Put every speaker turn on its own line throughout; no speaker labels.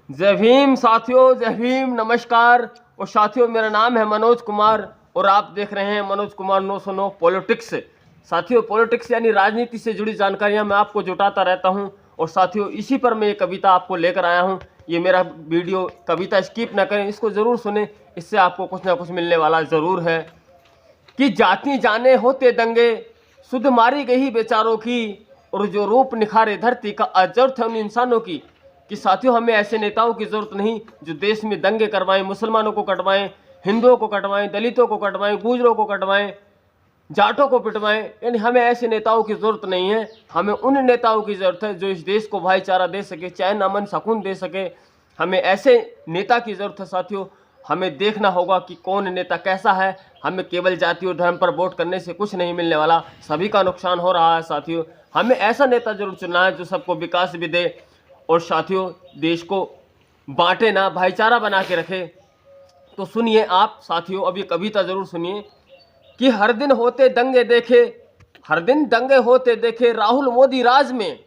जय भीम साथियों, जय भीम, नमस्कार। और साथियों, मेरा नाम है मनोज कुमार और आप देख रहे हैं मनोज कुमार 909 पॉलिटिक्स। साथियों, पॉलिटिक्स यानी राजनीति से जुड़ी जानकारियां मैं आपको जुटाता रहता हूं। और साथियों, इसी पर मैं एक कविता आपको लेकर आया हूं। ये मेरा वीडियो कविता स्किप ना करें, इसको ज़रूर सुने, इससे आपको कुछ ना कुछ मिलने वाला ज़रूर है। कि जाति जाने होते दंगे, सुध मारी गई बेचारों की, और जो रूप निखारे धरती का अजर्थ है उन इंसानों की। कि साथियों, हमें ऐसे नेताओं की जरूरत नहीं जो देश में दंगे करवाएं, मुसलमानों को कटवाएं, हिंदुओं को कटवाएं, दलितों को कटवाएं, गुजरों को कटवाएं, जाटों को पिटवाएं। यानी हमें ऐसे नेताओं की जरूरत नहीं है। हमें उन नेताओं की जरूरत है जो इस देश को भाईचारा दे सके, चैन अमन सुकून दे सके। हमें ऐसे नेता की जरूरत है। साथियों, हमें देखना होगा कि कौन नेता कैसा है। हमें केवल जाति और धर्म पर वोट करने से कुछ नहीं मिलने वाला, सभी का नुकसान हो रहा है। साथियों, हमें ऐसा नेता जरूर चुनना है जो सबको विकास भी दे और साथियों देश को बांटे ना, भाईचारा बना के रखे। तो सुनिए आप साथियों, अब ये कविता जरूर सुनिए। कि हर दिन होते दंगे देखे, हर दिन दंगे होते देखे राहुल मोदी राज में,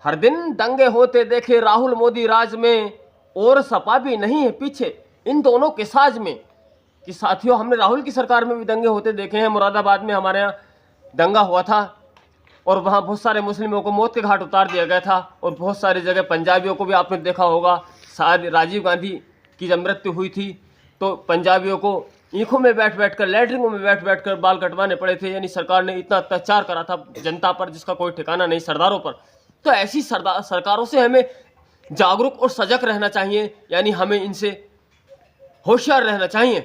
हर दिन दंगे होते देखे राहुल मोदी राज में, और सपा भी नहीं है पीछे इन दोनों के साज में। कि साथियों, हमने राहुल की सरकार में भी दंगे होते देखे हैं। मुरादाबाद में हमारे यहाँ दंगा हुआ था और वहाँ बहुत सारे मुस्लिमों को मौत के घाट उतार दिया गया था। और बहुत सारी जगह पंजाबियों को भी आपने देखा होगा। शायद राजीव गांधी की जब मृत्यु हुई थी तो पंजाबियों को ईंखों में बैठ बैठ कर, लैटरिनों में बैठ बैठ कर बाल कटवाने पड़े थे। यानी सरकार ने इतना अत्याचार करा था जनता पर जिसका कोई ठिकाना नहीं, सरदारों पर। तो ऐसी सरकारों से हमें जागरूक और सजग रहना चाहिए। यानी हमें इनसे होशियार रहना चाहिए।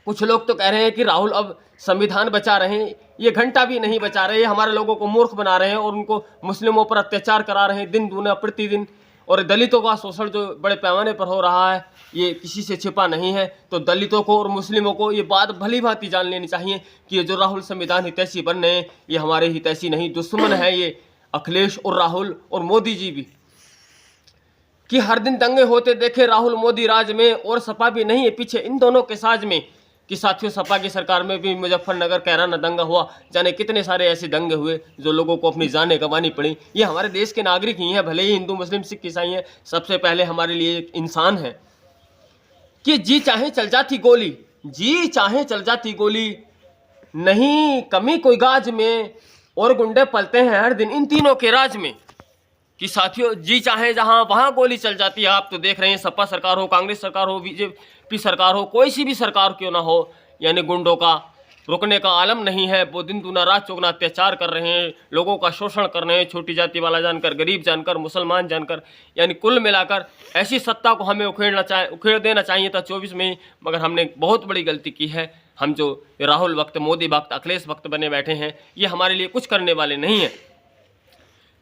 कुछ लोग तो कह रहे हैं कि राहुल अब संविधान बचा रहे हैं, ये घंटा भी नहीं बचा रहे, हमारे लोगों को मूर्ख बना रहे हैं और उनको मुस्लिमों पर अत्याचार करा रहे हैं दिन दूना प्रतिदिन। और दलितों का शोषण जो बड़े पैमाने पर हो रहा है ये किसी से छिपा नहीं है। तो दलितों को और मुस्लिमों को ये बात भली भांति जान लेनी चाहिए कि ये जो राहुल संविधान हितैषी बन रहे हैं ये हमारे हितैषी नहीं, दुश्मन है ये अखिलेश और राहुल और मोदी जी भी। कि हर दिन दंगे होते देखे राहुल मोदी राज में, और सपा भी नहीं है पीछे इन दोनों के साज में। कि साथियों, सपा की सरकार में भी मुजफ्फरनगर कैराना दंगा हुआ, जाने कितने सारे ऐसे दंगे हुए जो लोगों को अपनी जानें गंवानी पड़ी। ये हमारे देश के नागरिक ही हैं, भले ही हिंदू मुस्लिम सिख ईसाई हैं, सबसे पहले हमारे लिए एक इंसान है। कि जी चाहे चल जाती गोली, जी चाहे चल जाती गोली, नहीं कमी कोई गाज में, और गुंडे पलते हैं हर दिन इन तीनों के राज में। कि साथियों, जी चाहे जहां वहां गोली चल जाती है। आप तो देख रहे हैं, सपा सरकार हो, कांग्रेस सरकार हो, बीजेपी सरकार हो, कोई सी भी सरकार क्यों ना हो, यानी गुंडों का रुकने का आलम नहीं है। वो दिन दूना रात चौगुना अत्याचार कर रहे हैं, लोगों का शोषण कर रहे हैं, छोटी जाति वाला जानकर, गरीब जानकर, मुसलमान जानकर। यानी कुल मिलाकर ऐसी सत्ता को हमें उखेड़ देना चाहिए था 24 में ही, मगर हमने बहुत बड़ी गलती की है। हम जो राहुल वक्त, मोदी वक्त, अखिलेश वक्त बने बैठे हैं, ये हमारे लिए कुछ करने वाले नहीं हैं।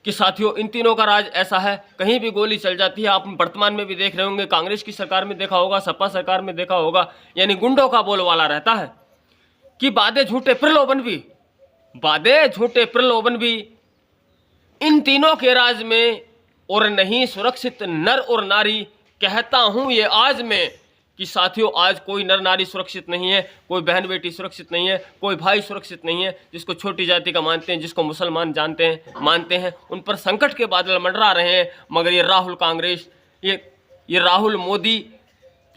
कि साथियों, इन तीनों का राज ऐसा है, कहीं भी गोली चल जाती है। आप वर्तमान में भी देख रहे होंगे, कांग्रेस की सरकार में देखा होगा, सपा सरकार में देखा होगा, यानी गुंडों का बोलवाला रहता है। कि बादे झूठे प्रलोभन भी, बादे झूठे प्रलोभन भी इन तीनों के राज में, और नहीं सुरक्षित नर और नारी, कहता हूं ये आज में। कि साथियों, आज कोई नर नारी सुरक्षित नहीं है, कोई बहन बेटी सुरक्षित नहीं है, कोई भाई सुरक्षित नहीं है। जिसको छोटी जाति का मानते हैं, जिसको मुसलमान मानते हैं, उन पर संकट के बादल मंडरा रहे हैं। मगर ये राहुल कांग्रेस, ये राहुल मोदी,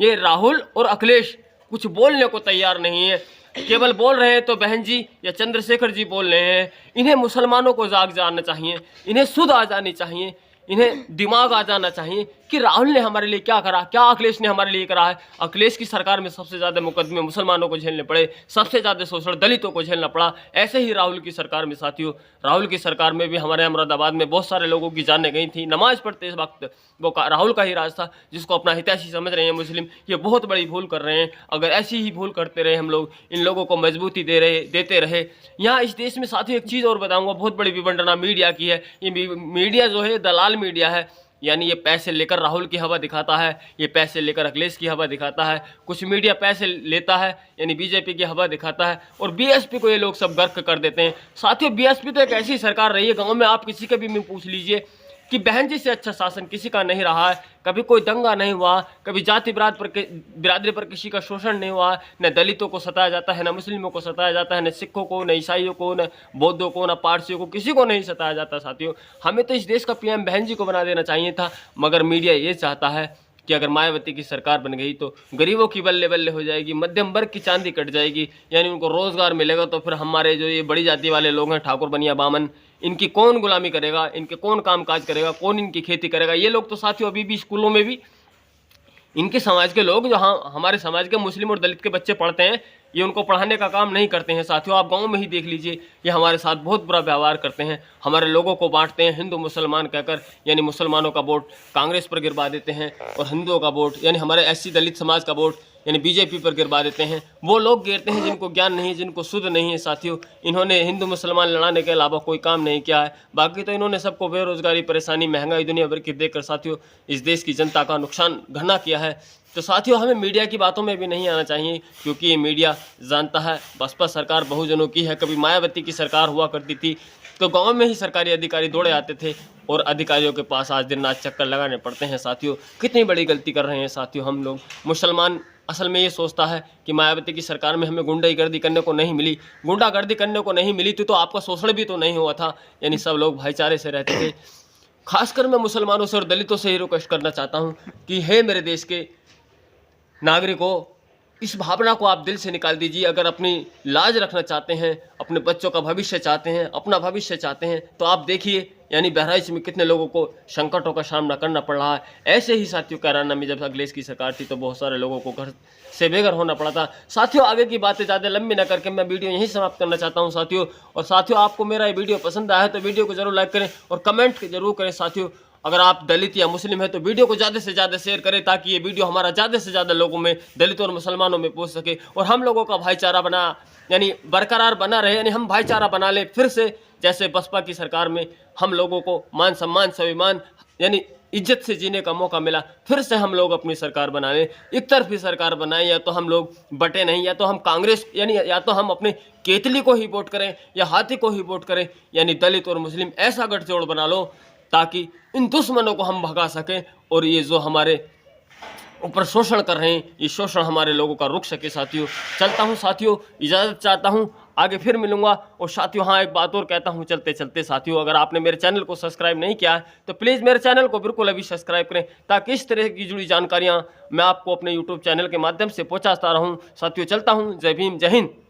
ये राहुल और अखिलेश कुछ बोलने को तैयार नहीं है। केवल बोल रहे हैं तो बहन जी या चंद्रशेखर जी बोल रहे हैं। इन्हें मुसलमानों को जाग जाना चाहिए, इन्हें सुध आ जानी चाहिए, इन्हें दिमाग आ जाना चाहिए कि राहुल ने हमारे लिए क्या करा, क्या अखिलेश ने हमारे लिए करा है। अखिलेश की सरकार में सबसे ज़्यादा मुकदमे मुसलमानों को झेलने पड़े, सबसे ज़्यादा शोषण दलितों को झेलना पड़ा। ऐसे ही राहुल की सरकार में साथियों, राहुल की सरकार में भी हमारे मुरादाबाद में बहुत सारे लोगों की जानें गई थी। नमाज पढ़ते इस वक्त वो राहुल का ही राज था, जिसको अपना हितैषी समझ रहे हैं मुस्लिम। ये बहुत बड़ी भूल कर रहे हैं। अगर ऐसी ही भूल करते रहे हम लोग, इन लोगों को मजबूती देते रहे। यहाँ इस देश में साथियों एक चीज़ और बताऊँगा, बहुत बड़ी विडंबना मीडिया की है। ये मीडिया जो है दलाल मीडिया है। यानी ये पैसे लेकर राहुल की हवा दिखाता है, ये पैसे लेकर अखिलेश की हवा दिखाता है। कुछ मीडिया पैसे लेता है, यानी बीजेपी की हवा दिखाता है, और बीएसपी को ये लोग सब गर्क कर देते हैं। साथियों, बीएसपी तो एक ऐसी सरकार रही है, गांव में आप किसी के भी में पूछ लीजिए कि बहन जी से अच्छा शासन किसी का नहीं रहा है। कभी कोई दंगा नहीं हुआ, कभी जाति बिरादरी पर किसी का शोषण नहीं हुआ, न दलितों को सताया जाता है, न मुस्लिमों को सताया जाता है, न सिखों को, न ईसाइयों को, न बौद्धों को, न पारसियों को, किसी को नहीं सताया जाता। साथियों, हमें तो इस देश का पीएम बहन जी को बना देना चाहिए था, मगर मीडिया ये चाहता है कि अगर मायावती की सरकार बन गई तो गरीबों की बल्ले बल्ले हो जाएगी, मध्यम वर्ग की चांदी कट जाएगी, यानी उनको रोजगार मिलेगा। तो फिर हमारे जो ये बड़ी जाति वाले लोग हैं, ठाकुर बनिया बामन, इनकी कौन गुलामी करेगा, इनके कौन काम काज करेगा, कौन इनकी खेती करेगा। ये लोग तो साथियों अभी भी स्कूलों में भी इनके समाज के लोग, जो हमारे समाज के मुस्लिम और दलित के बच्चे पढ़ते हैं, ये उनको पढ़ाने का काम नहीं करते हैं। साथियों, आप गांव में ही देख लीजिए, ये हमारे साथ बहुत बुरा व्यवहार करते हैं, हमारे लोगों को बांटते हैं हिंदू मुसलमान कहकर, यानी मुसलमानों का वोट कांग्रेस पर गिरवा देते हैं और हिंदुओं का वोट यानी हमारे एससी दलित समाज का वोट यानी बीजेपी पर गिरवा देते हैं। वो लोग गिरते हैं जिनको ज्ञान नहीं है, जिनको शुद्ध नहीं है। साथियों, इन्होंने हिंदू मुसलमान लड़ाने के अलावा कोई काम नहीं किया है। बाकी तो इन्होंने सबको बेरोजगारी, परेशानी, महंगाई दुनिया भर की देकर साथियों इस देश की जनता का नुकसान घना किया है। तो साथियों, हमें मीडिया की बातों में भी नहीं आना चाहिए, क्योंकि ये मीडिया जानता है बसपा सरकार बहुजनों की है। कभी मायावती की सरकार हुआ करती थी तो गांव में ही सरकारी अधिकारी दौड़े आते थे और अधिकारियों के पास आज दिन रात चक्कर लगाने पड़ते हैं। साथियों, कितनी बड़ी गलती कर रहे हैं। साथियों, हम लोग मुसलमान असल में ये सोचता है कि मायावती की सरकार में हमें गुंडागर्दी करने को नहीं मिली, गुंडागर्दी करने को नहीं मिली तो आपका शोषण भी तो नहीं हुआ था, यानी सब लोग भाईचारे से रहते थे। खासकर मैं मुसलमानों से और दलितों से ही रिक्वेस्ट करना चाहता हूँ कि हे मेरे देश के नागरिकों, इस भावना को आप दिल से निकाल दीजिए। अगर अपनी लाज रखना चाहते हैं, अपने बच्चों का भविष्य चाहते हैं, अपना भविष्य चाहते हैं, तो आप देखिए यानी बहराइच में कितने लोगों को संकटों का सामना करना पड़ रहा है। ऐसे ही साथियों, कैराना में जब अखिलेश की सरकार थी तो बहुत सारे लोगों को घर से बेघर होना पड़ा था। साथियों, आगे की बातें ज़्यादा लंबी न करके मैं वीडियो यहीं समाप्त करना चाहता हूं साथियों। और साथियों, आपको मेरा ये वीडियो पसंद आया है तो वीडियो को जरूर लाइक करें और कमेंट जरूर करें। साथियों, अगर आप दलित या मुस्लिम है तो वीडियो को ज़्यादा से ज़्यादा शेयर करें, ताकि ये वीडियो हमारा ज़्यादा से ज़्यादा लोगों में, दलितों और मुसलमानों में पहुंच सके और हम लोगों का भाईचारा बना यानी बरकरार बना रहे, यानी हम भाईचारा बना ले फिर से, जैसे बसपा की सरकार में हम लोगों को मान सम्मान स्वाभिमान यानी इज्जत से जीने का मौका मिला। फिर से हम लोग अपनी सरकार बना लें, एक तरफी सरकार बनाएं, या तो हम लोग बटे नहीं, या तो हम कांग्रेस यानी या तो हम अपने केतली को ही वोट करें या हाथी को ही वोट करें, यानी दलित और मुस्लिम ऐसा गठजोड़ बना लो ताकि इन दुश्मनों को हम भगा सकें और ये जो हमारे ऊपर शोषण कर रहे हैं, ये शोषण हमारे लोगों का रुक सके। साथियों, चलता हूँ साथियों, इजाज़त चाहता हूँ, आगे फिर मिलूंगा। और साथियों, हाँ, एक बात और कहता हूँ चलते चलते साथियों, अगर आपने मेरे चैनल को सब्सक्राइब नहीं किया है तो प्लीज़ मेरे चैनल को बिल्कुल अभी सब्सक्राइब करें, ताकि इस तरह की जुड़ी जानकारियाँ मैं आपको अपने यूट्यूब चैनल के माध्यम से पहुँचाता रहूँ। साथियों, चलता हूँ। जय भीम, जय हिंद।